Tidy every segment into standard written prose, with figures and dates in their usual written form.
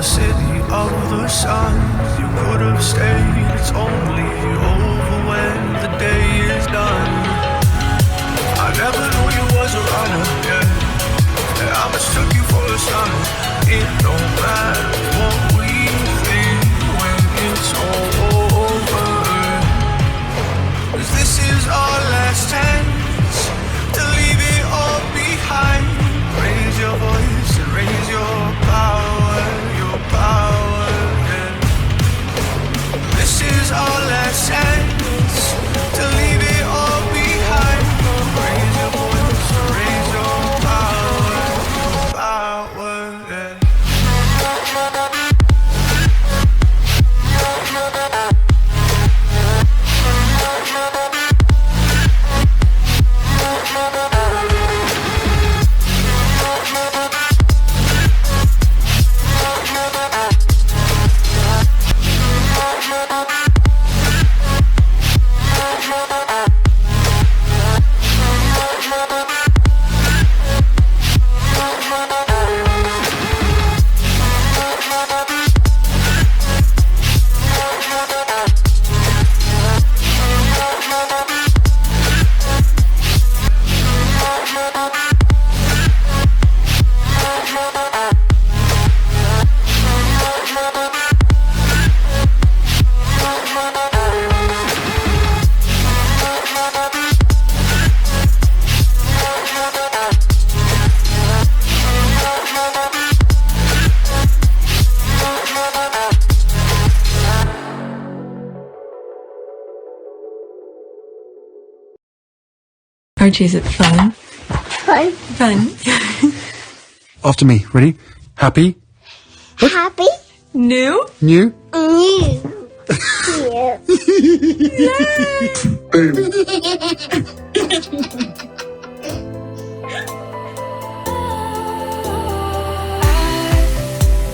the city of the sun. You could have stayed, it's only over when the day is done. I never knew you was a runner, yeah. I mistook you for a son. It don't matter what we think when it's all over. 'Cause this is our last chance to leave it all behind. Raise your voice and raise your power, yeah. This is our last chance to leave it all behind. Raise your voice and raise your power, yeah. Archie, is it fun? Fun. Fun. After me. Ready? Happy? Happy. New? New? New.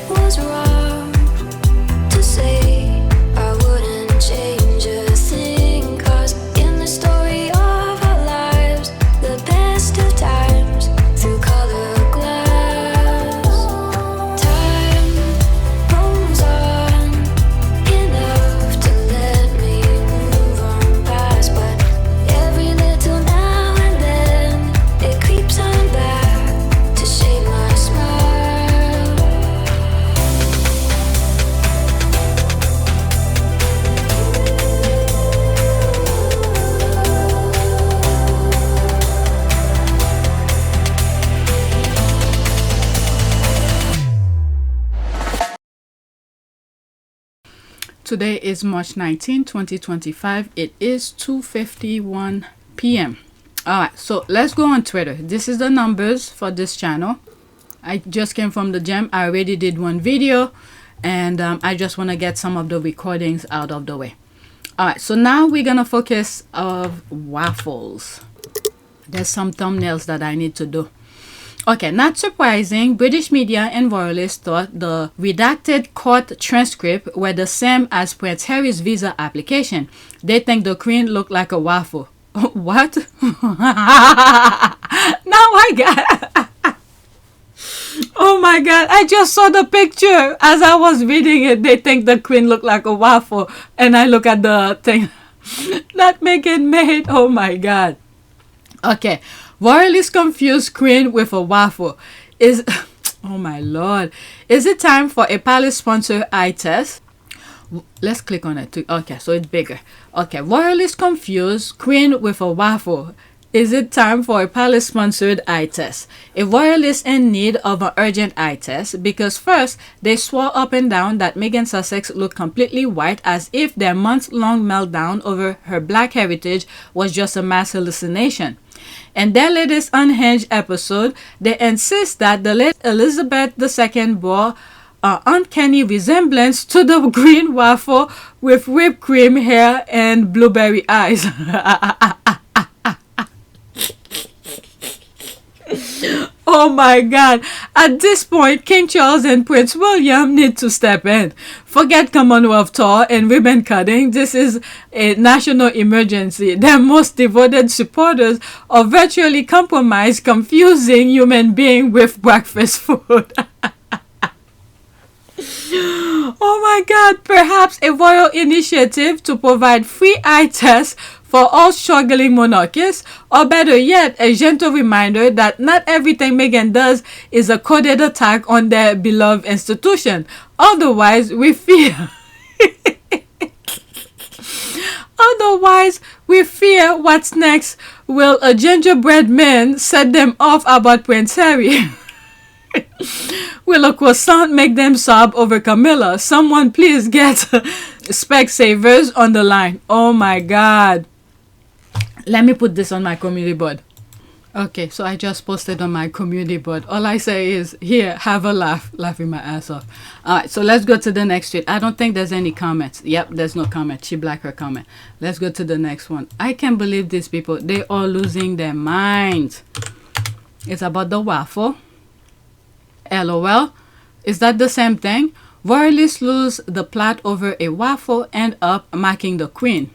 Was wrong to say I wouldn't change a thing, 'cause in the story of our lives, the best of times through colored glass, time moves on enough to let me move on past, but every little now and then it creeps on back to shape my smile. Today is March 19, 2025. It is 2:51 p.m. Alright, so let's go on Twitter. This is the numbers for this channel. I just came from the gym. I already did one video, and I just want to get some of the recordings out of the way. Alright, so now we're gonna focus on waffles. There's some thumbnails that I need to do. Okay, not surprising, British media and Royalists thought the redacted court transcript were the same as Prince Harry's visa application. They think the Queen looked like a waffle. What? Now I got... Oh my God, I just saw the picture. As I was reading it, they think the Queen looked like a waffle. And I look at the thing that Meghan made. Oh my God. Okay. Royalists confuse Queen with a waffle. Oh my Lord. Is it time for a palace sponsored eye test? Let's click on it. Okay, so it's bigger. Okay, Royalists confuse Queen with a waffle. Is it time for a palace sponsored eye test? A royalist in need of an urgent eye test because first they swore up and down that Meghan Sussex looked completely white, as if their months-long meltdown over her black heritage was just a mass hallucination. In their latest Unhinged episode, they insist that the late Elizabeth II bore an uncanny resemblance to the green waffle with whipped cream hair and blueberry eyes. Oh my God. At this point, King Charles and Prince William need to step in. Forget Commonwealth tour and ribbon cutting. This is a national emergency. Their most devoted supporters are virtually compromised, confusing human being with breakfast food. Oh my God, perhaps a royal initiative to provide free eye tests for all struggling monarchists, or better yet, a gentle reminder that not everything Meghan does is a coded attack on their beloved institution. Otherwise, we fear. Otherwise, we fear what's next. Will a gingerbread man set them off about Prince Harry? Will a croissant make them sob over Camilla? Someone please get Specsavers on the line. Oh my God. Let me put this on my community board. Okay, so I just posted on my community board. All I say is, here, have a laugh. Laughing my ass off. Alright, so let's go to the next tweet. I don't think there's any comments. Yep, there's no comment. She blacked her comment. Let's go to the next one. I can't believe these people. They are losing their minds. It's about the waffle. LOL. Is that the same thing? Royalists lose the plot over a waffle, end up marking the queen.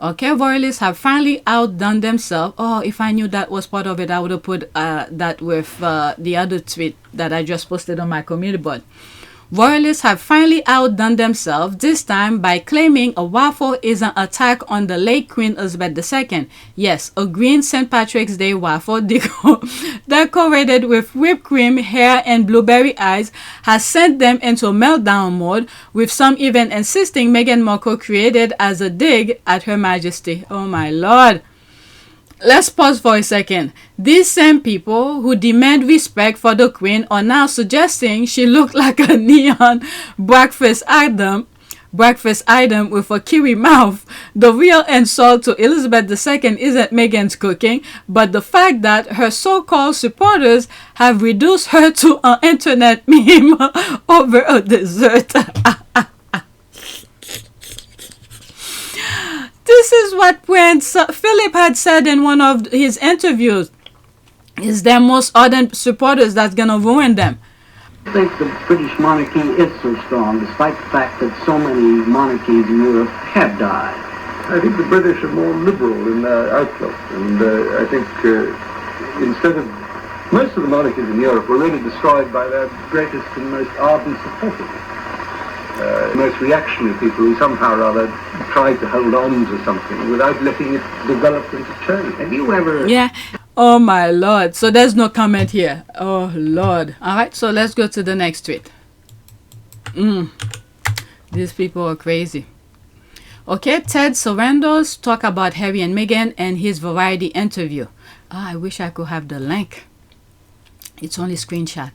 Okay, Royalists have finally outdone themselves. Oh, if I knew that was part of it, I would have put that with the other tweet that I just posted on my community board. Royalists have finally outdone themselves, this time by claiming a waffle is an attack on the late Queen Elizabeth II. Yes, a green St. Patrick's Day waffle decorated with whipped cream, hair, and blueberry eyes has sent them into meltdown mode, with some even insisting Meghan Markle created as a dig at Her Majesty. Oh my Lord. Let's pause for a second. These same people who demand respect for the Queen are now suggesting she looked like a neon breakfast item with a kiwi mouth. The real insult to Elizabeth II isn't Meghan's cooking, but the fact that her so-called supporters have reduced her to an internet meme over a dessert. This is what Prince Philip had said in one of his interviews. Is their most ardent supporters that's going to ruin them. I think the British monarchy is so strong, despite the fact that so many monarchies in Europe have died. I think the British are more liberal in their outlook, and I think instead of most of the monarchies in Europe were really destroyed by their greatest and most ardent supporters. Most reactionary people who somehow or other tried to hold on to something without letting it develop into change. Have you ever... Yeah. Oh my Lord. So there's no comment here. Oh Lord. Alright, so let's go to the next tweet. These people are crazy. Okay, Ted Sarandos talk about Harry and Meghan and his Variety interview. I wish I could have the link. It's only screenshot.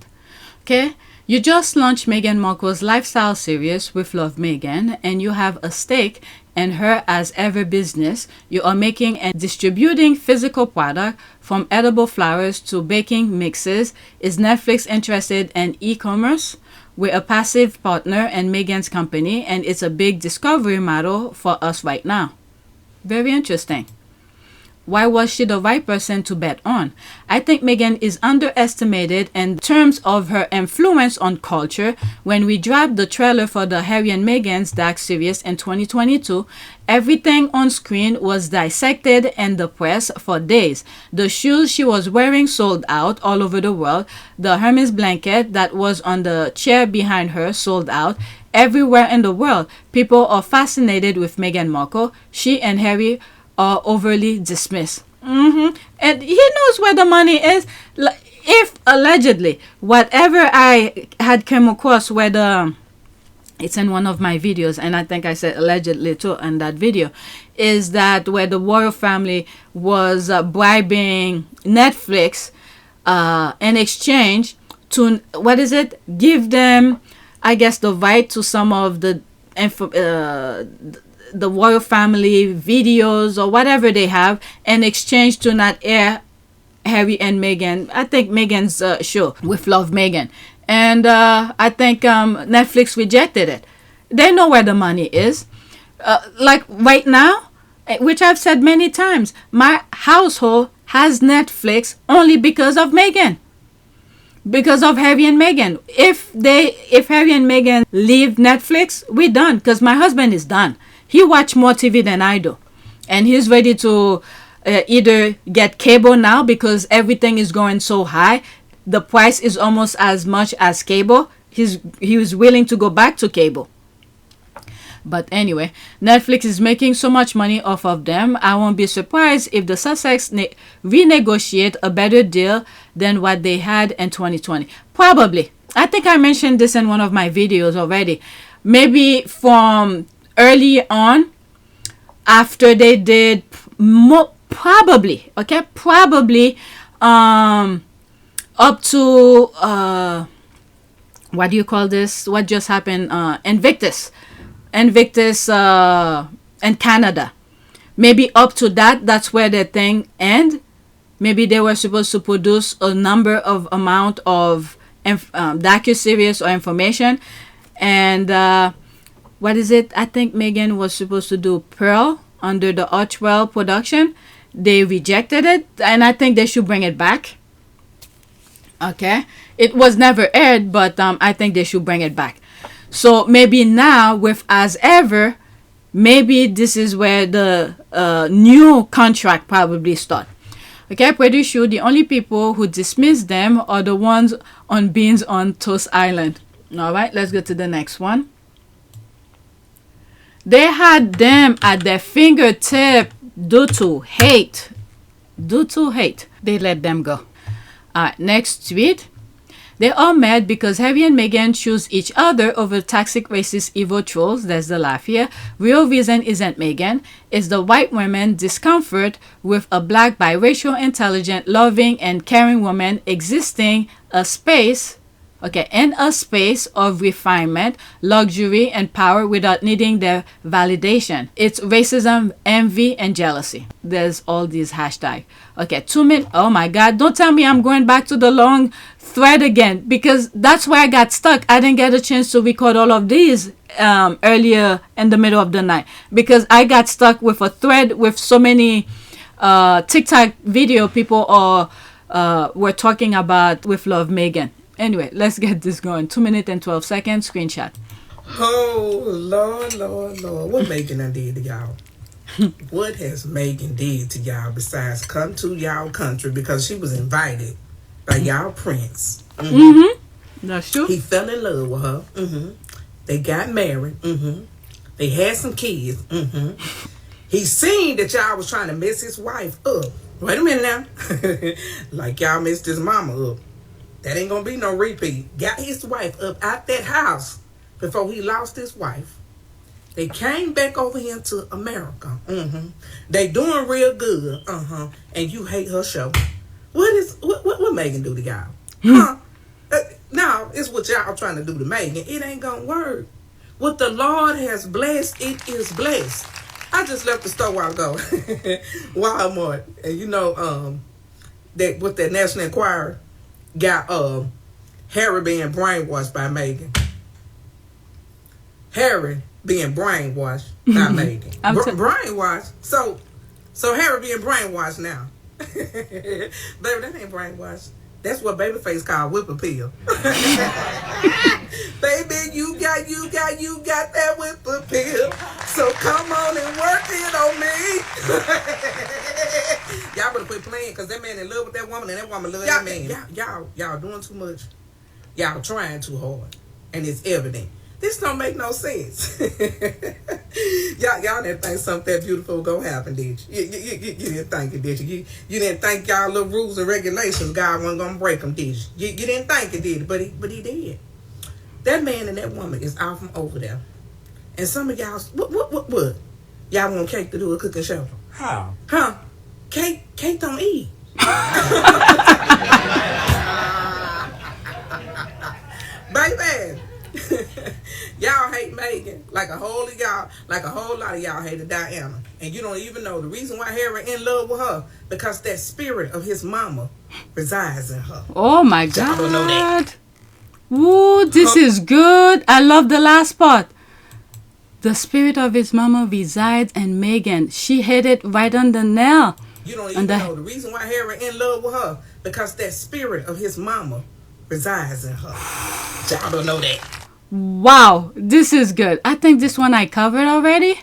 Okay. You just launched Meghan Markle's lifestyle series with Love Meghan, and you have a stake in her as ever business. You are making and distributing physical product from edible flowers to baking mixes. Is Netflix interested in e-commerce? We're a passive partner in Meghan's company, and it's a big discovery model for us right now. Very interesting. Why was she the right person to bet on? I think Meghan is underestimated in terms of her influence on culture. When we dropped the trailer for the Harry and Meghan's dark series in 2022, everything on screen was dissected in the press for days. The shoes she was wearing sold out all over the world. The Hermes blanket that was on the chair behind her sold out. Everywhere in the world, people are fascinated with Meghan Markle. She and Harry are overly dismissed. And he knows where the money is. If allegedly, whatever I had come across where the, it's in one of my videos, and I think I said allegedly too in that video, is that where the royal family was bribing Netflix in exchange to, what is it, give them, I guess, the right to some of the royal family videos or whatever they have in exchange to not air Harry and Meghan, I think Meghan's show with Love Meghan. And I think Netflix rejected it. They know where the money is. Like right now, which I've said many times, my household has Netflix only because of Meghan. Because of Harry and Meghan. If Harry and Meghan leave Netflix, we're done. Because my husband is done. He watch more TV than I do. And he's ready to either get cable now because everything is going so high. The price is almost as much as cable. he was willing to go back to cable. But anyway, Netflix is making so much money off of them. I won't be surprised if the Sussex renegotiate a better deal than what they had in 2020. Probably. I think I mentioned this in one of my videos already. Maybe from early on, after they did probably up to what do you call this? What just happened? Invictus in Canada. Maybe up to that, that's where the thing end. Maybe they were supposed to produce a number of amount of docuseries or information. And what is it? I think Meghan was supposed to do Pearl under the Archwell production. They rejected it, and I think they should bring it back. Okay, it was never aired, but I think they should bring it back. So maybe now with As Ever, maybe this is where the new contract probably start. Okay, pretty sure the only people who dismiss them are the ones on Beans on Toast Island. All right, let's go to the next one. They had them at their fingertip due to hate. They let them go. All right, next tweet. They are mad because Harry and Meghan choose each other over toxic, racist, evil trolls. That's the laugh here. Real reason isn't Meghan. It's the white women discomfort with a black, biracial, intelligent, loving, and caring woman existing a space, in a space of refinement, luxury, and power without needing their validation. It's racism, envy, and jealousy. There's all these hashtags. Okay, 2 minutes. Oh my God. Don't tell me I'm going back to the long thread again, because that's where I got stuck. I didn't get a chance to record all of these earlier in the middle of the night because I got stuck with a thread with so many TikTok video people were talking about with Love Meghan. Anyway, let's get this going. 2 minutes and 12 seconds. Screenshot. Oh, Lord. What Meghan done did to y'all? What has Meghan did to y'all besides come to y'all country because she was invited by y'all prince? That's true. He fell in love with her. They got married. They had some kids. He seen that y'all was trying to mess his wife up. Wait a minute now. Like y'all messed his mama up. That ain't gonna be no repeat. Got his wife up out that house before he lost his wife. They came back over here to America. They doing real good. And you hate her show. What Meghan do to y'all? No, it's what y'all trying to do to Meghan. It ain't gonna work. What the Lord has blessed, it is blessed. I just left the store a while ago. Walmart. And you know, that with that National Enquirer got Harry being brainwashed by Meghan. Harry being brainwashed by Meghan. Brainwashed? So Harry being brainwashed now. Baby, that ain't brainwashed. That's what Babyface called whip appeal. Baby, you got that whip appeal. So come on and work it on me. Y'all better quit playing because that man in love with that woman and that woman love that man. Y'all doing too much. Y'all trying too hard. And it's evident. This don't make no sense. y'all didn't think something that beautiful was gonna happen, did you? You didn't think it, did you? You didn't think y'all little rules and regulations, God wasn't gonna break them, did you? You didn't think it, did you? But he did. That man and that woman is out from over there. And some of y'all, what? Y'all want Cake to do a cooking show? How? Huh? Cake don't eat. Baby. Y'all hate Meghan like a whole lot of y'all hated Diana. And you don't even know the reason why Harry in love with her, because that spirit of his mama resides in her. Oh my God. Y'all don't know that. Ooh, this is good. I love the last part. The spirit of his mama resides in Meghan. She hit it right on the nail. You don't even know the reason why Harry in love with her, because that spirit of his mama resides in her. Y'all don't know that. Wow, this is good. I think this one I covered already.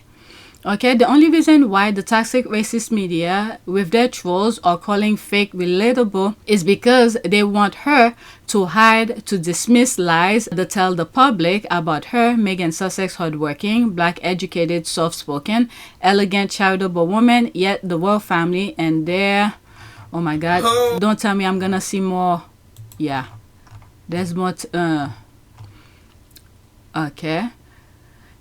Okay, the only reason why the toxic racist media with their trolls are calling fake relatable is because they want her to hide, to dismiss lies that tell the public about her, Meghan Sussex, hardworking, black, educated, soft-spoken, elegant, charitable woman, yet the royal family and their... Oh my God, don't tell me I'm gonna see more. Yeah, there's more. Okay.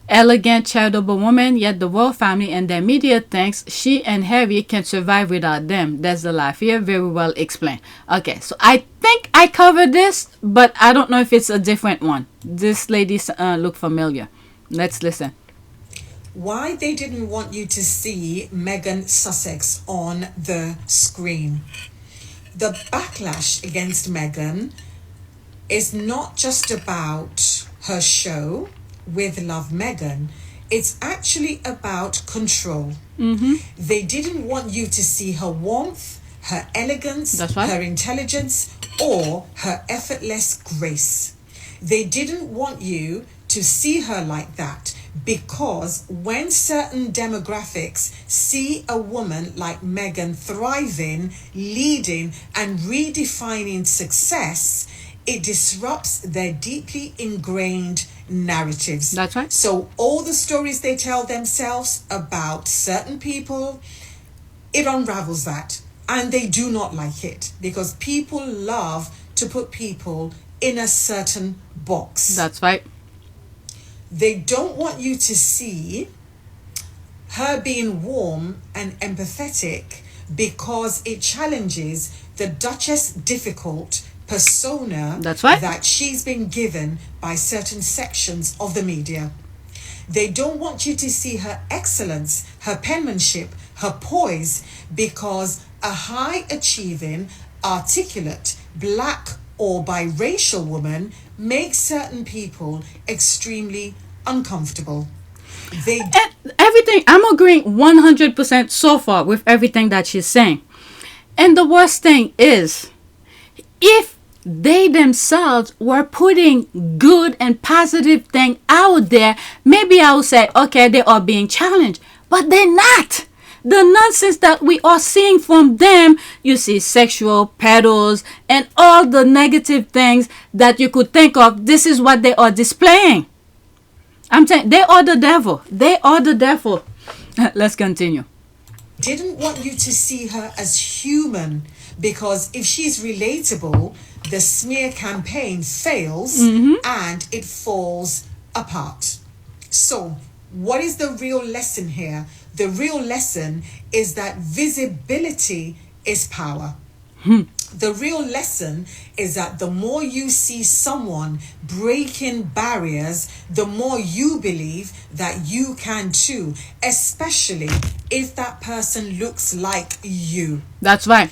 Elegant, charitable woman, yet the royal family and their media thinks she and Harry can survive without them. That's the life here. Very well explained. Okay, so I think I covered this, but I don't know if it's a different one. This lady look familiar. Let's listen. Why they didn't want you to see Meghan Sussex on the screen. The backlash against Meghan is not just about her show with Love Meghan. It's actually about control. They didn't want you to see her warmth, her elegance, That's right. her intelligence, or her effortless grace. They didn't want you to see her like that, because when certain demographics see a woman like Meghan thriving, leading, and redefining success, it disrupts their deeply ingrained narratives. That's right. So all the stories they tell themselves about certain people, it unravels that. And they do not like it, because people love to put people in a certain box. That's right. They don't want you to see her being warm and empathetic, because it challenges the Duchess difficult persona That's right. that she's been given by certain sections of the media. They don't want you to see her excellence, her penmanship, her poise, because a high achieving, articulate, black or biracial woman makes certain people extremely uncomfortable. They And everything, I'm agreeing 100% so far with everything that she's saying. And the worst thing is, if they themselves were putting good and positive thing out there, maybe I would say, okay, they are being challenged, but they're not. The nonsense that we are seeing from them, you see sexual pedos and all the negative things that you could think of, this is what they are displaying. I'm saying they are the devil. They are the devil. Let's continue. didn't want you to see her as human, because if she's relatable, the smear campaign fails and it falls apart. So, what is the real lesson here? The real lesson is that visibility is power. The real lesson is that the more you see someone breaking barriers, the more you believe that you can too, especially if that person looks like you. That's right.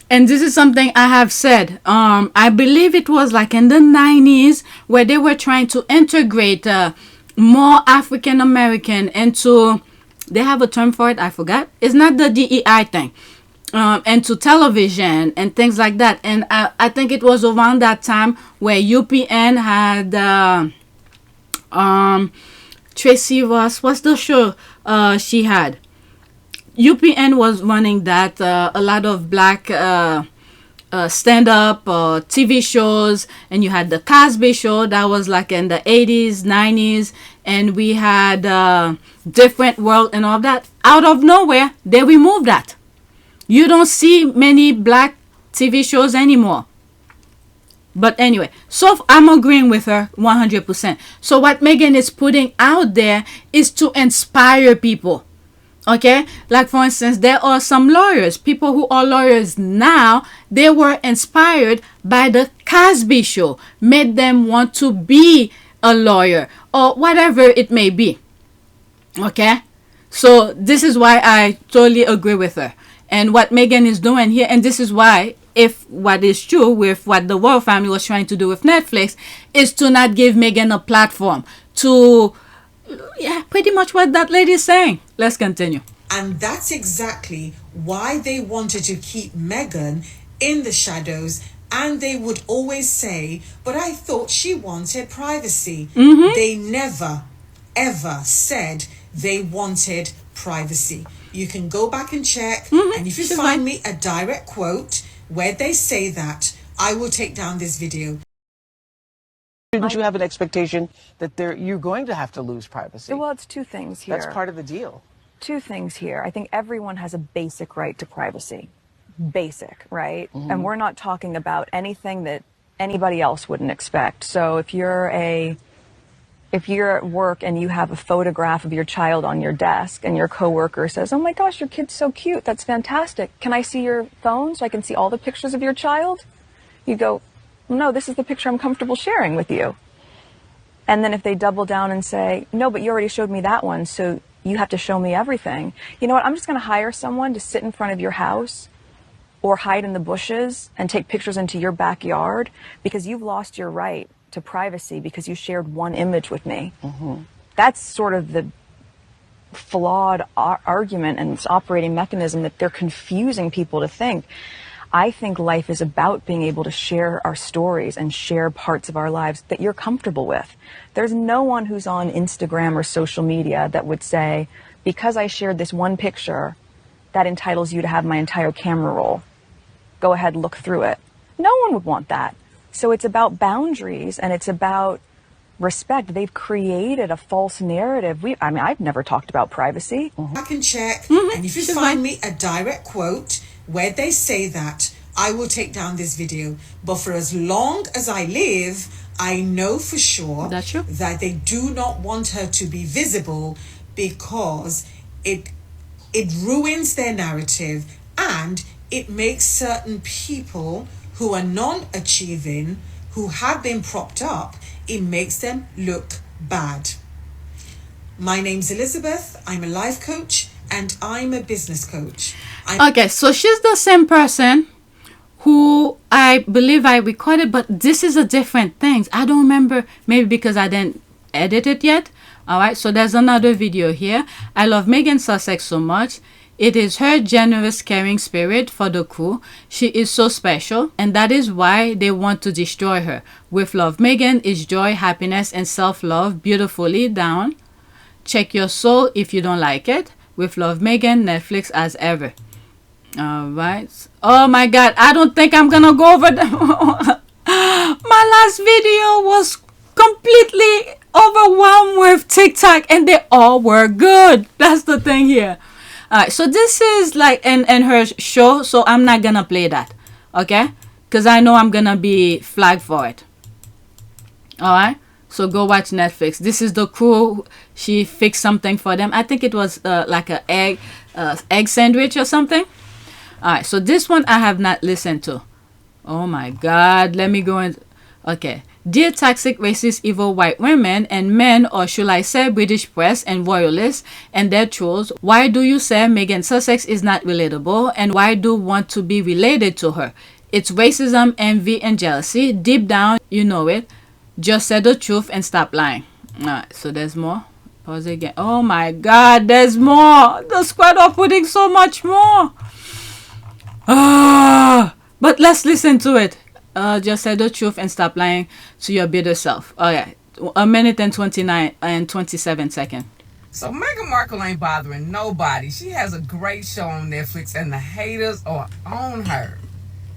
And this is something I have said. I believe it was like in the 90s where they were trying to integrate more African American into, they have a term for it, I forgot. It's not the DEI thing. Into television and things like that. And I think it was around that time where UPN had Tracy Ross, what's the show she had? UPN was running that, a lot of black stand-up TV shows, and you had the Cosby Show that was like in the 80s, 90s, and we had Different World and all that. Out of nowhere, they removed that. You don't see many black TV shows anymore. But anyway, so I'm agreeing with her 100%. So what Meghan is putting out there is to inspire people. Okay? Like for instance, there are some lawyers, people who are lawyers now, they were inspired by the Cosby Show, made them want to be a lawyer or whatever it may be. Okay? So this is why I totally agree with her. And what Meghan is doing here, and this is why, if what is true with what the royal family was trying to do with Netflix, is to not give Meghan a platform to, yeah, pretty much what that lady is saying. Let's continue. And that's exactly why they wanted to keep Meghan in the shadows. And they would always say, but I thought she wanted privacy. They never, ever said they wanted privacy. You can go back and check, and if you She's find right. me a direct quote where they say that, I will take down this video. Shouldn't you have an expectation that you're going to have to lose privacy? Well, it's two things here. That's part of the deal. Two things here. I think everyone has a basic right to privacy. Basic, right? And we're not talking about anything that anybody else wouldn't expect. So if you're at work and you have a photograph of your child on your desk and your coworker says, "Oh my gosh, your kid's so cute. That's fantastic. Can I see your phone so I can see all the pictures of your child?" You go, "No, this is the picture I'm comfortable sharing with you." And then if they double down and say, "No, but you already showed me that one, so you have to show me everything." You know what? I'm just going to hire someone to sit in front of your house or hide in the bushes and take pictures into your backyard because you've lost your right to privacy because you shared one image with me. That's sort of the flawed argument and its operating mechanism that they're confusing people to think. I think life is about being able to share our stories and share parts of our lives that you're comfortable with. There's no one who's on Instagram or social media that would say, because I shared this one picture, that entitles you to have my entire camera roll. Go ahead, look through it. No one would want that. So it's about boundaries and it's about respect. They've created a false narrative. I've never talked about privacy. I can check, and if you find me a direct quote where they say that, I will take down this video. But for as long as I live, I know for sure that they do not want her to be visible because it ruins their narrative and it makes certain people who are non-achieving, who have been propped up, it makes them look bad. My name's Elizabeth. I'm a life coach and I'm a business coach. Okay, so she's the same person who I believe I recorded, but this is a different thing. I don't remember, maybe because I didn't edit it yet. All right, so there's another video here. I love Meghan Sussex so much. It is her generous, caring spirit for the crew. She is so special, and that is why they want to destroy her. With love, Meghan is joy, happiness, and self-love beautifully down. Check your soul if you don't like it. With love, Meghan, Netflix as ever. All right. Oh my God, I don't think I'm gonna go over them. My last video was completely overwhelmed with TikTok, and they all were good. That's the thing here. Alright, so this is like in her show, so I'm not gonna play that, okay? Because I know I'm gonna be flagged for it. Alright, so go watch Netflix. This is the crew. She fixed something for them. I think it was like a egg sandwich or something. Alright, so this one I have not listened to. Oh my God, let me go in. Okay. Dear toxic, racist, evil white women and men, or should I say British press and royalists and their trolls, why do you say Meghan Sussex is not relatable and why do you want to be related to her? It's racism, envy, and jealousy. Deep down, you know it. Just say the truth and stop lying. Alright, so there's more. Pause again. Oh my God, there's more. The squad are putting so much more. But let's listen to it. Just say the truth and stop lying to your bitter self. Oh yeah, 1 minute and 29 and 27 seconds. So Meghan Markle ain't bothering nobody. She has a great show on Netflix and the haters are on her.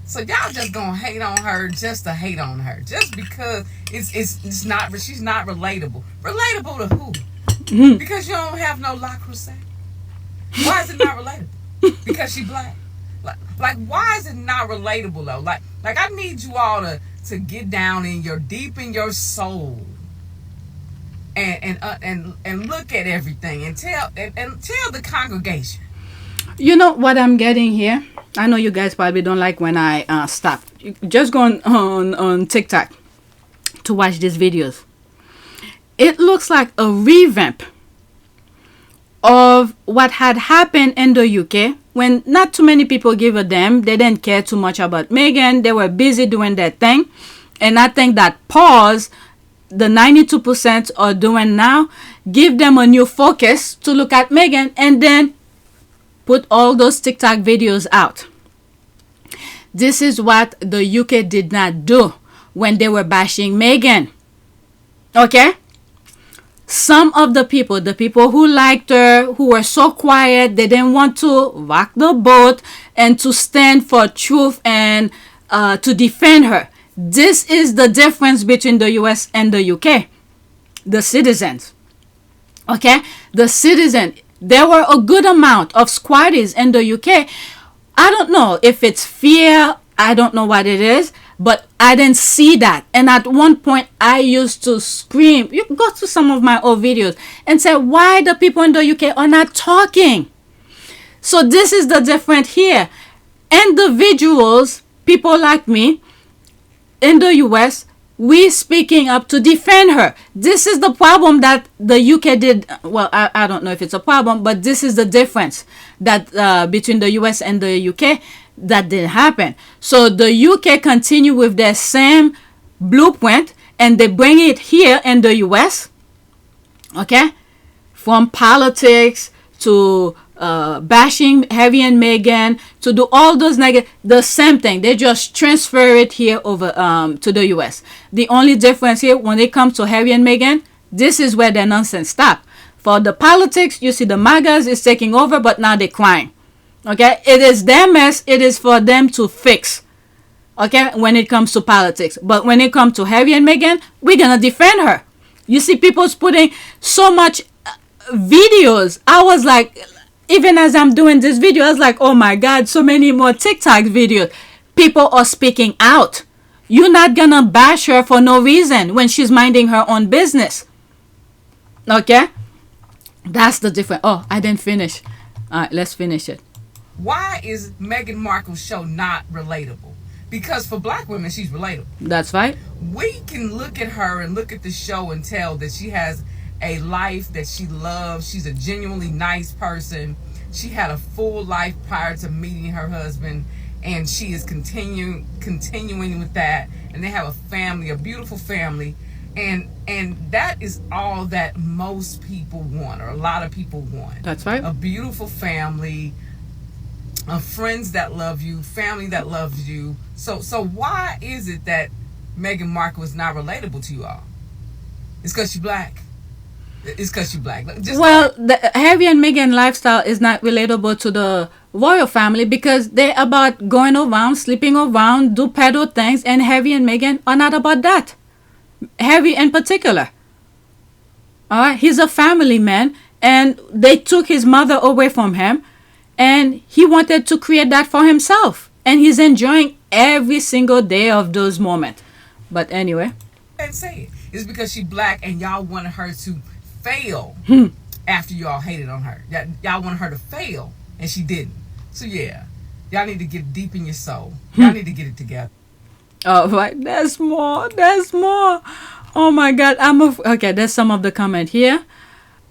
So y'all just gonna hate on her just to hate on her. Just because it's not, she's not relatable. Relatable to who? Because you don't have no La Crusade. Why is it not relatable? Because she black. Like, why is it not relatable though? Like I need you all to get down in your deep in your soul and look at everything and tell the congregation. You know what I'm getting here? I know you guys probably don't like when I stop. Just go on TikTok to watch these videos. It looks like a revamp of what had happened in the UK when not too many people give a damn. They didn't care too much about Meghan. They were busy doing their thing. And I think that pause the 92% are doing now, give them a new focus to look at Meghan and then put all those TikTok videos out. This is what the UK did not do when they were bashing Meghan. Okay? some of the people who liked her, who were so quiet, they didn't want to rock the boat and to stand for truth and to defend her. This is the difference between the US and the UK. The citizens. Okay? The citizen. There were a good amount of squatties in the UK. I don't know if it's fear. I don't know what it is. But I didn't see that. And at one point, I used to scream. You can go to some of my old videos and say, why the people in the UK are not talking? So this is the difference here. Individuals, people like me, in the US, we speaking up to defend her. This is the problem that the UK did. Well, I don't know if it's a problem, but this is the difference that between the US and the UK. That didn't happen. So the UK continue with their same blueprint and they bring it here in the US. Okay? From politics to bashing Harry and Meghan to do all those negative, the same thing. They just transfer it here over to the US. The only difference here when it comes to Harry and Meghan, this is where their nonsense stop. For the politics, you see the MAGAs is taking over, but now they're crying. Okay, it is their mess. It is for them to fix. Okay, when it comes to politics. But when it comes to Harry and Meghan, we're going to defend her. You see people's putting so much videos. I was like, even as I'm doing this video, I was like, oh my God, so many more TikTok videos. People are speaking out. You're not going to bash her for no reason when she's minding her own business. Okay, that's the difference. Oh, I didn't finish. All right, let's finish it. Why is Meghan Markle's show not relatable? Because for black women, she's relatable. That's right. We can look at her and look at the show and tell that she has a life that she loves. She's a genuinely nice person. She had a full life prior to meeting her husband, and she is continuing with that. And they have a family, a beautiful family, and that is all that most people want, or a lot of people want. That's right. A beautiful family. Friends that love you, family that loves you. So why is it that Meghan Markle is not relatable to you all? It's because she's black. It's because she's black. Well, the Harry and Meghan lifestyle is not relatable to the royal family because they're about going around, sleeping around, do pedo things, and Harry and Meghan are not about that. Harry in particular. All right, he's a family man, and they took his mother away from him. And he wanted to create that for himself. And he's enjoying every single day of those moments. But anyway. And say it. It's because she's black and y'all wanted her to fail after y'all hated on her. Y'all wanted her to fail and she didn't. So yeah. Y'all need to get deep in your soul. Y'all need to get it together. All right. There's more. There's more. Oh my God. Okay, there's some of the comment here.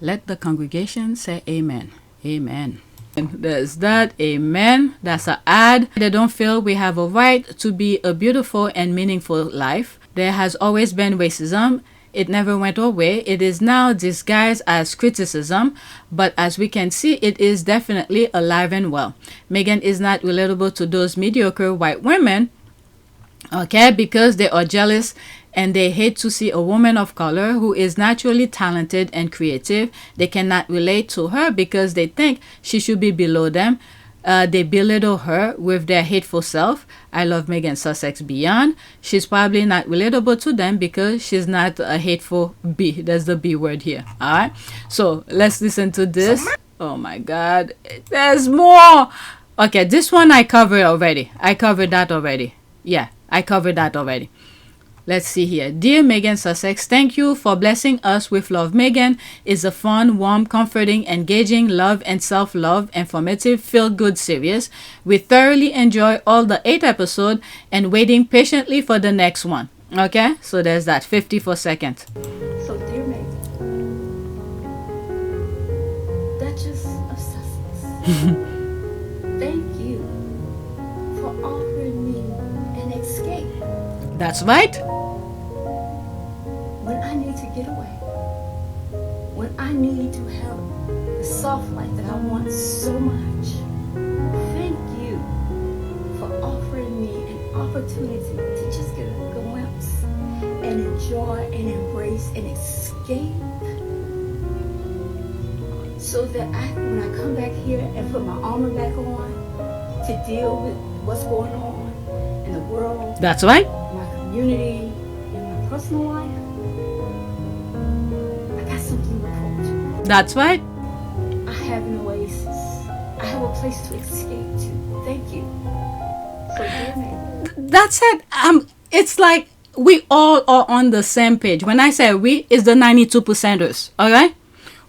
Let the congregation say amen. Amen. There's that. Amen. That's an ad. They don't feel we have a right to be a beautiful and meaningful life. There has always been racism. It never went away. It is now disguised as criticism, but as we can see, it is definitely alive and well. Meghan is not relatable to those mediocre white women, okay, because they are jealous and they hate to see a woman of color who is naturally talented and creative. They cannot relate to her because they think she should be below them. They belittle her with their hateful self. I love Meghan Sussex beyond. She's probably not relatable to them because she's not a hateful B. That's the B word here. All right. So let's listen to this. Oh my God. There's more. Okay. This one I covered already. I covered that already. Yeah. I covered that already. Let's see here. Dear Meghan Sussex, thank you for blessing us with Love Meghan. It's a fun, warm, comforting, engaging, love and self-love, informative, feel-good series. We thoroughly enjoy all the 8 episodes and waiting patiently for the next one. Okay? So there's that. 54 seconds. So dear Meghan, Duchess of Sussex, thank you for offering me an escape. That's right. When I need to get away, when I need to have the soft life that I want so much, thank you for offering me an opportunity to just get a glimpse and enjoy and embrace and escape so that when I come back here and put my armor back on to deal with what's going on in the world, That's right. my community, and my personal life, I got something to look forward to. That's right. I have an oasis. I have a place to escape to. Thank you. Forgive me. That's it. It's like we all are on the same page. When I say we, it's the 92%ers. All right.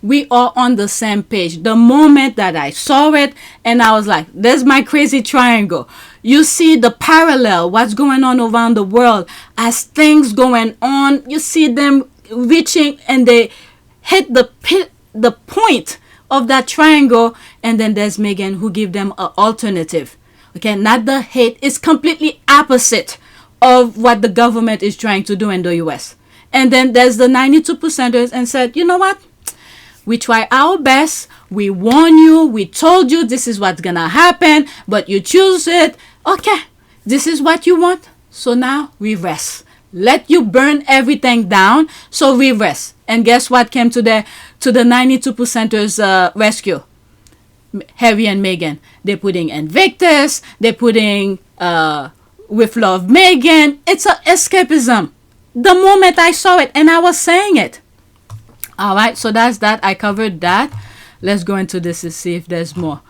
We are on the same page. The moment that I saw it, and I was like, there's my crazy triangle. You see the parallel, what's going on around the world as things going on. You see them reaching and they hit the point of that triangle, and then there's Meghan who give them an alternative. Okay, not the hate. It's completely opposite of what the government is trying to do in the US. And then there's the 92%ers and said, you know what? We try our best. We warn you. We told you this is what's gonna happen, but you choose it. Okay, this is what you want. So now we rest. Let you burn everything down. So we rest. And guess what came to the 92%ers rescue? Harry and Meghan. They're putting Invictus. They're putting with love Meghan. It's a escapism. The moment I saw it, and I was saying it. All right, so that's that. I covered that. Let's go into this to see if there's more.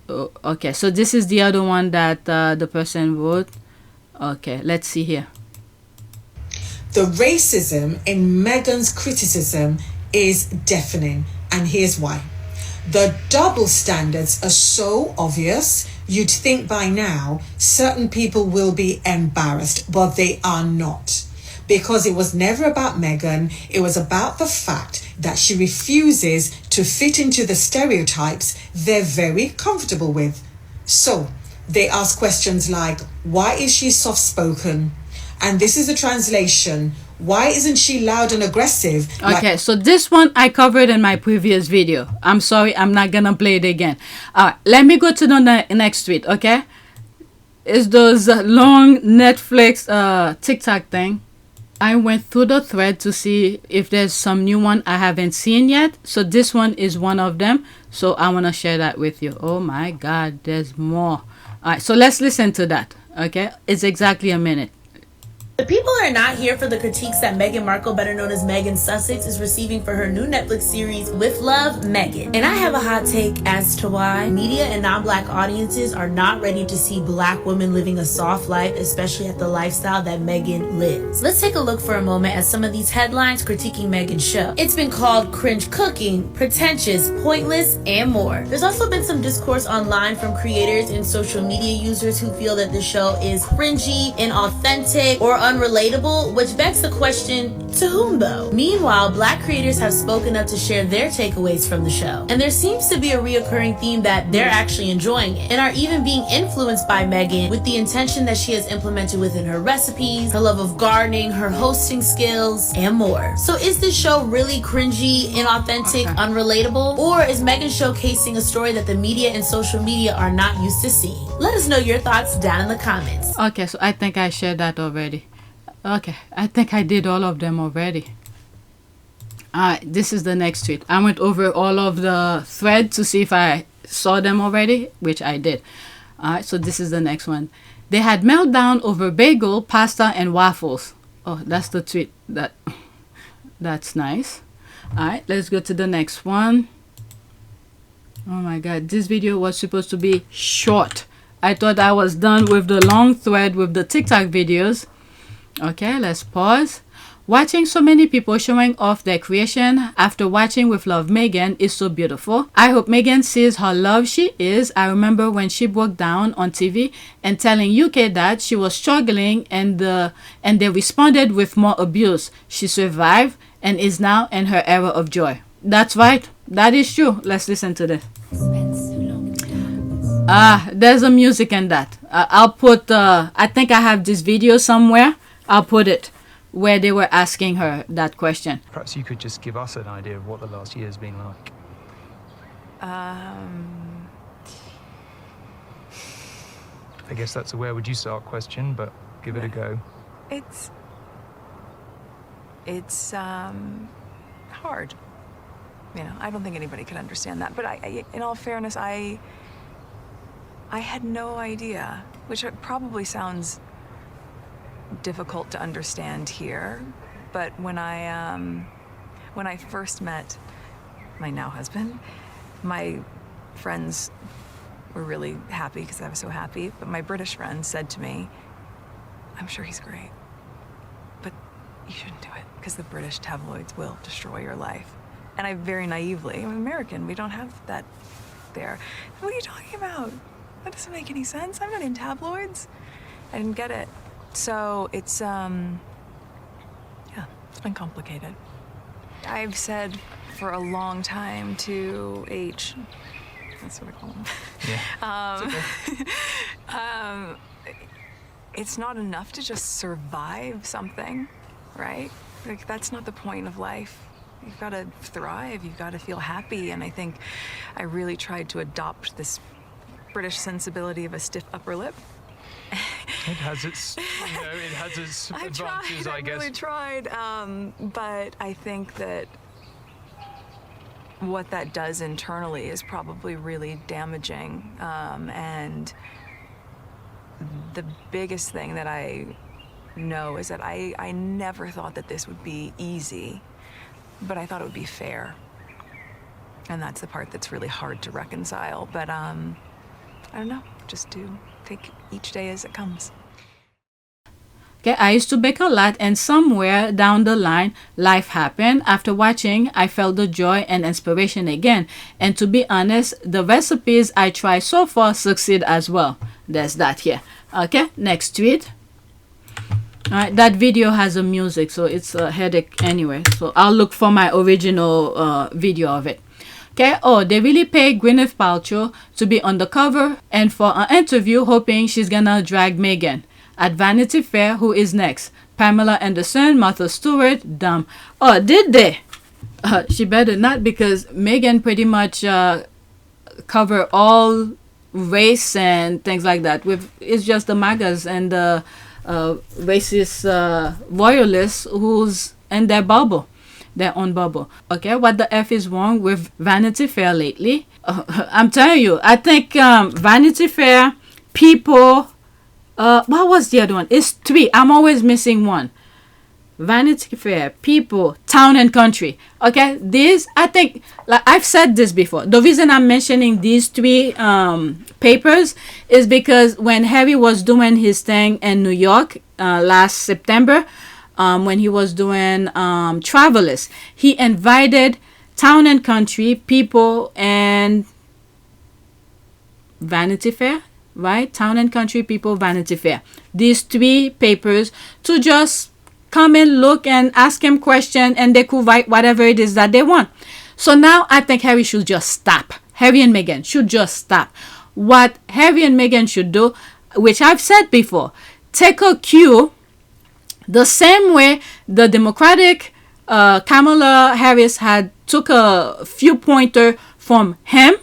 Okay, so this is the other one that the person wrote. Okay, let's see here. The racism in Meghan's criticism is deafening, and here's why. The double standards are so obvious, you'd think by now certain people will be embarrassed, but they are not. Because it was never about Meghan, it was about the fact that she refuses to fit into the stereotypes they're very comfortable with. So, they ask questions like, why is she soft-spoken? And this is a translation. Why isn't she loud and aggressive? Okay, so this one I covered in my previous video. I'm sorry, I'm not gonna play it again. Let me go to the next tweet, okay? It's those long Netflix TikTok thing. I went through the thread to see if there's some new one I haven't seen yet. So this one is one of them. So I want to share that with you. Oh my God, there's more. All right, so let's listen to that, okay? It's exactly a minute. The people are not here for the critiques that Meghan Markle, better known as Meghan Sussex, is receiving for her new Netflix series, With Love, Meghan. And I have a hot take as to why media and non-black audiences are not ready to see black women living a soft life, especially at the lifestyle that Meghan lives. Let's take a look for a moment at some of these headlines critiquing Meghan's show. It's been called cringe cooking, pretentious, pointless, and more. There's also been some discourse online from creators and social media users who feel that the show is cringy, inauthentic, or unrelatable, which begs the question, to whom though? Meanwhile, black creators have spoken up to share their takeaways from the show. And there seems to be a reoccurring theme that they're actually enjoying it and are even being influenced by Meghan with the intention that she has implemented within her recipes, her love of gardening, her hosting skills, and more. So is this show really cringy, inauthentic, unrelatable? Or is Meghan showcasing a story that the media and social media are not used to seeing? Let us know your thoughts down in the comments. Okay, so I think I shared that already. Okay, I think I did all of them already. Alright, this is the next tweet. I went over all of the thread to see if I saw them already, which I did. Alright, so this is the next one. They had meltdown over bagel, pasta, and waffles. Oh, that's the tweet. That's nice. Alright, let's go to the next one. Oh my God, this video was supposed to be short. I thought I was done with the long thread with the TikTok videos. Okay, let's pause. Watching so many people showing off their creation after watching With Love Meghan is so beautiful. I hope Meghan sees how loved she is. I remember when she broke down on TV and telling UK that she was struggling and they responded with more abuse. She survived and is now in her era of joy. That's right. That is true. Let's listen to this. There's a music in that. I'll put, I think I have this video somewhere. I'll put it where they were asking her that question. Perhaps you could just give us an idea of what the last year has been like. I guess that's a where would you start question, but give it a go. It's hard. You know, I don't think anybody could understand that. But in all fairness, I had no idea, which probably sounds difficult to understand here. But when I first met my now husband, my friends were really happy because I was so happy. But my British friend said to me, "I'm sure he's great, but you shouldn't do it because the British tabloids will destroy your life." And I very naively, I'm American, we don't have that there. What are you talking about? That doesn't make any sense. I'm not in tabloids. I didn't get it. So it's, yeah, it's been complicated. I've said for a long time to H, that's what I call him. Yeah. It's not enough to just survive something, right? Like, that's not the point of life. You've got to thrive, you've got to feel happy, and I think I really tried to adopt this British sensibility of a stiff upper lip. It has its, it has its advantages, I guess. I really tried, but I think that what that does internally is probably really damaging, and the biggest thing that I know is that I never thought that this would be easy, but I thought it would be fair. And that's the part that's really hard to reconcile. But I don't know, just to take each day as it comes. Okay, I used to bake a lot, and somewhere down the line, life happened. After watching, I felt the joy and inspiration again. And to be honest, the recipes I try so far succeed as well. There's that here. Okay, next tweet. Alright, that video has a music, so it's a headache anyway. So I'll look for my original video of it. Okay, oh, they really paid Gwyneth Paltrow to be on the cover and for an interview, hoping she's gonna drag Meghan. At Vanity Fair, who is next? Pamela Anderson, Martha Stewart, dumb. Oh, did they? She better not, because Meghan pretty much cover all race and things like that. It's just the MAGAs and the racist royalists who's in their bubble, their own bubble. Okay, what the F is wrong with Vanity Fair lately? I'm telling you, I think Vanity Fair, People, what was the other one? It's 3. I'm always missing one. Vanity Fair, People, Town and Country. Okay, these, I think, like I've said this before, the reason I'm mentioning these 3 papers is because when Harry was doing his thing in New York last September, when he was doing Travelers, he invited Town and Country, People, and Vanity Fair, right? Town and Country, People, Vanity Fair. These 3 papers to just come and look and ask him questions, and they could write whatever it is that they want. So now I think Harry should just stop. Harry and Meghan should just stop. What Harry and Meghan should do, which I've said before, take a cue the same way the Democratic Kamala Harris had took a few pointer from him.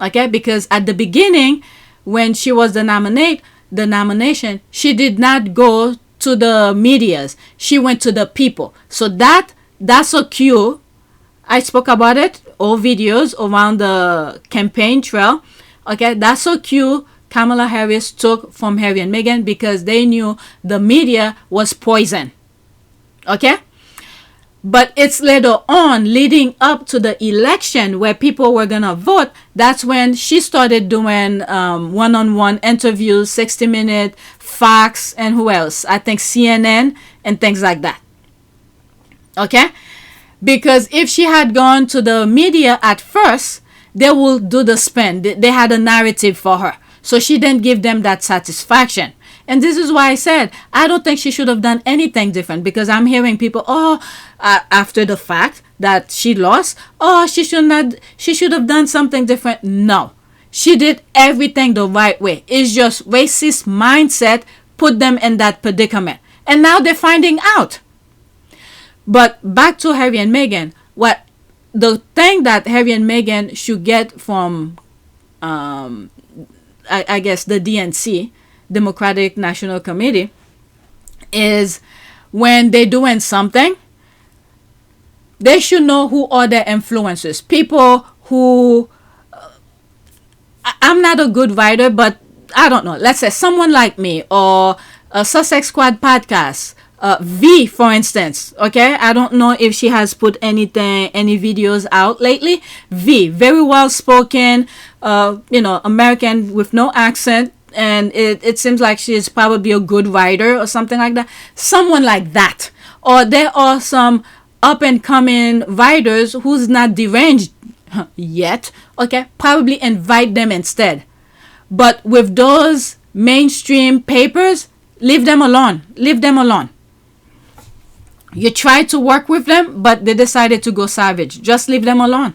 Okay, because at the beginning, when she was the nomination, she did not go to the medias. She went to the people. So that's a cue. I spoke about it, all videos around the campaign trail. Okay, that's a cue Kamala Harris took from Harry and Meghan, because they knew the media was poison. Okay? But it's later on, leading up to the election where people were going to vote, that's when she started doing one-on-one interviews, 60 Minutes, Fox, and who else? I think CNN and things like that. Okay? Because if she had gone to the media at first, they will do the spin. They had a narrative for her. So she didn't give them that satisfaction. And this is why I said, I don't think she should have done anything different, because I'm hearing people, after the fact that she lost, she should have done something different. No, she did everything the right way. It's just racist mindset put them in that predicament. And now they're finding out. But back to Harry and Meghan, the thing that Harry and Meghan should get from, I guess, the DNC, Democratic National Committee, is when they're doing something, they should know who are their influencers. People who, I'm not a good writer, but I don't know. Let's say someone like me, or a Sussex Squad podcast. V, for instance, okay? I don't know if she has put any videos out lately. V, very well spoken, American with no accent, and it seems like she is probably a good writer or something like that. Someone like that. Or there are some up and coming writers who's not deranged yet, okay? Probably invite them instead. But with those mainstream papers, leave them alone. Leave them alone. You tried to work with them, but they decided to go savage. Just leave them alone.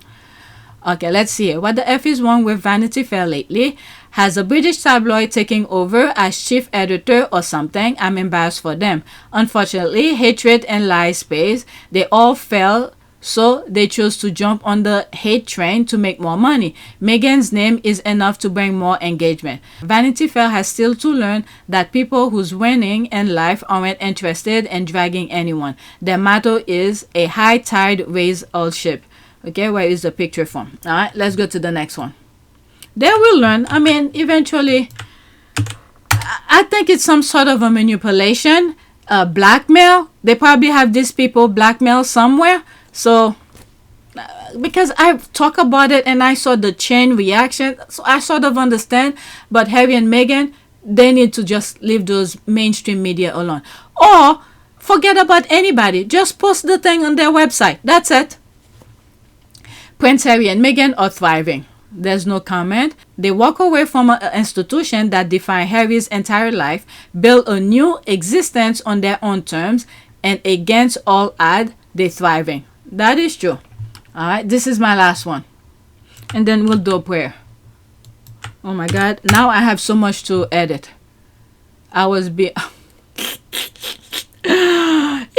Okay, let's see. What the F is wrong with Vanity Fair lately? Has a British tabloid taking over as chief editor or something? I'm embarrassed for them. Unfortunately, hatred and lies pays. They all fell, so they chose to jump on the hate train to make more money. Meghan's name is enough to bring more engagement. Vanity Fair has still to learn that people who's winning in life aren't interested in dragging anyone. Their motto is a high tide raise all ship. Okay, where is the picture from? All right, let's go to the next one. They will learn. I mean, eventually, I think it's some sort of a manipulation, blackmail. They probably have these people blackmail somewhere. So, because I talk about it and I saw the chain reaction, so I sort of understand. But Harry and Meghan, they need to just leave those mainstream media alone. Or forget about anybody. Just post the thing on their website. That's it. Prince Harry and Meghan are thriving. There's no comment. They walk away from an institution that defined Harry's entire life, build a new existence on their own terms, and against all odds, they're thriving. That is true. Alright, this is my last one. And then we'll do a prayer. Oh my God. Now I have so much to edit.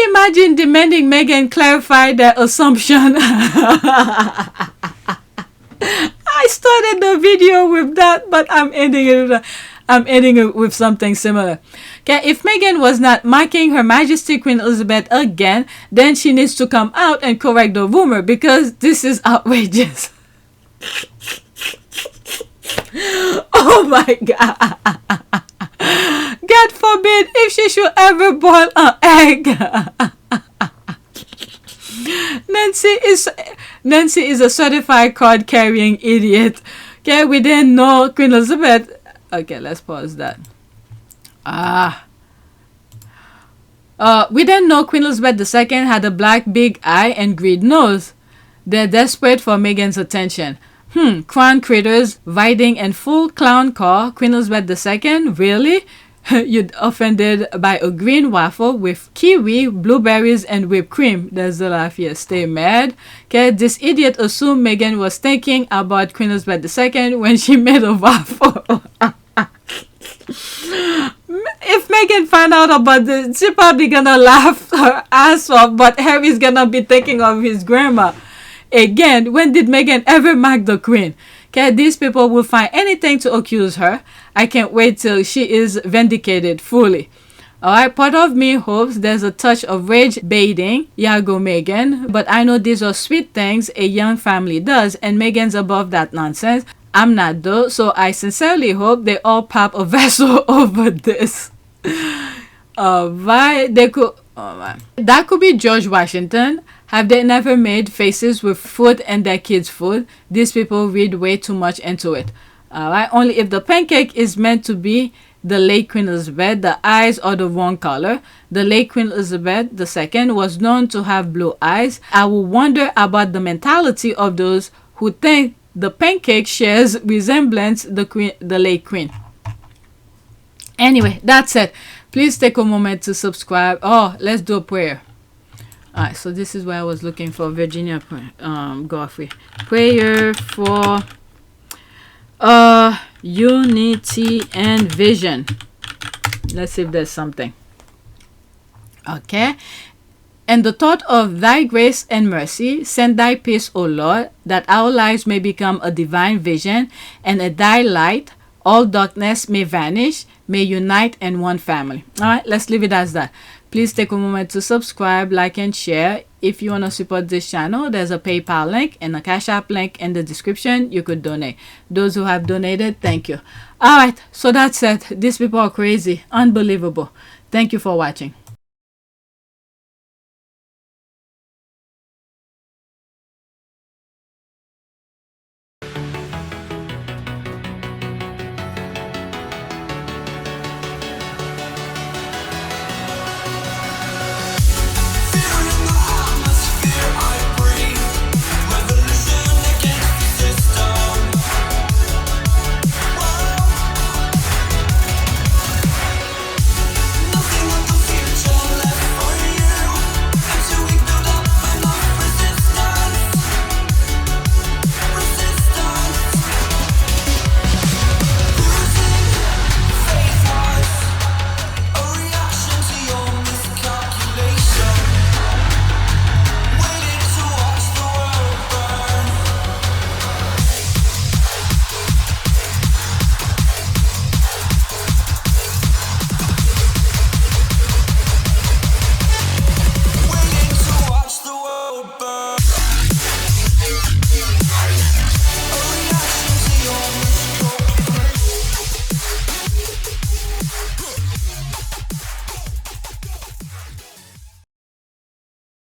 Imagine demanding Meghan clarify their assumption. I started the video with that, but I'm ending it with something similar. Okay, if Meghan was not mocking Her Majesty Queen Elizabeth again, then she needs to come out and correct the rumor, because this is outrageous. Oh my God. God forbid if she should ever boil an egg. Nancy is a certified card-carrying idiot. Okay, we didn't know Queen Elizabeth. Okay, let's pause that. We didn't know Queen Elizabeth II had a black big eye and green nose. They're desperate for Meghan's attention. Crown critters riding in full clown car. Queen Elizabeth II? Really? You're offended by a green waffle with kiwi, blueberries, and whipped cream. There's a laugh here. Stay mad. Okay, this idiot assumed Meghan was thinking about Queen Elizabeth II when she made a waffle. If Meghan found out about this, she's probably gonna laugh her ass off, but Harry's gonna be thinking of his grandma. Again, when did Meghan ever mock the Queen? Okay, these people will find anything to accuse her. I can't wait till she is vindicated fully. Alright, part of me hopes there's a touch of rage baiting. Yeah, go Meghan. But I know these are sweet things a young family does, and Meghan's above that nonsense. I'm not though, so I sincerely hope they all pop a vessel over this. That could be George Washington. Have they never made faces with food and their kids' food? These people read way too much into it. Alright, only if the pancake is meant to be the late Queen Elizabeth, the eyes are the wrong color. The late Queen Elizabeth II was known to have blue eyes. I will wonder about the mentality of those who think the pancake shares resemblance the late Queen. Anyway, that's it. Please take a moment to subscribe. Oh, let's do a prayer. Alright, so this is where I was looking for. Virginia Godfrey. Prayer for unity and vision. Let's see if there's something. Okay. And the thought of thy grace and mercy, send thy peace, O Lord, that our lives may become a divine vision, and at thy light all darkness may vanish, may unite in one family. Alright, let's leave it as that. Please take a moment to subscribe, like, and share. If you want to support this channel, there's a PayPal link and a Cash App link in the description. You could donate. Those who have donated, thank you. Alright, so that's it. These people are crazy. Unbelievable. Thank you for watching.